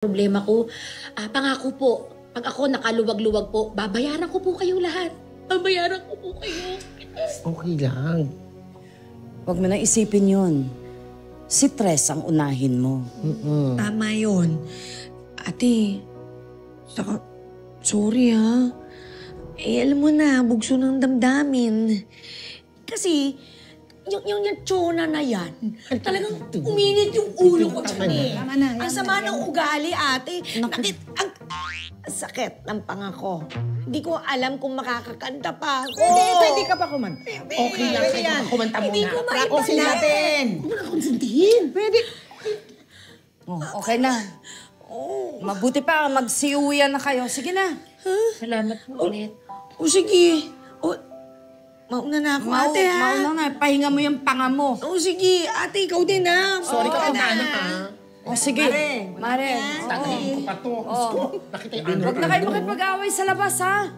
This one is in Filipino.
Problema ko, pangako po, pag ako nakaluwag-luwag po, babayaran ko po kayong lahat. Babayaran ko po kayo. Okay lang. Huwag mo na isipin yun. Si Tres ang unahin mo. Tama yun. Ate, saka, sorry ha. Alam mo na, bugso ng damdamin. Kasi, yung tsona na yan, talagang uminit yung ulo ko dyan eh. Tama na. Ang sama ng ugali, ate. Ang sakit ng pangako. Hindi ko alam kung makakakanta pa ako. Pwede ka pa kumanta. Okay lang sa'yo. Kumanta muna. Hindi ko Practice maipasin. natin. Huwag mo na konsintihin. Pwede. Oh, okay na. Mabuti pa, magsiuwian na kayo. Sige na. Salamat po ulit. O sige. O, mauna na ako, ate ha. Mauna nga, pahinga mo yung panga mo. O sige, ate, ikaw din ha. Sorry ka na. na, ha? O sige. Mare. Tatayin ko pa to. Diyos ko, nakita yung Huwag na kayo makipag-away sa labas, ha?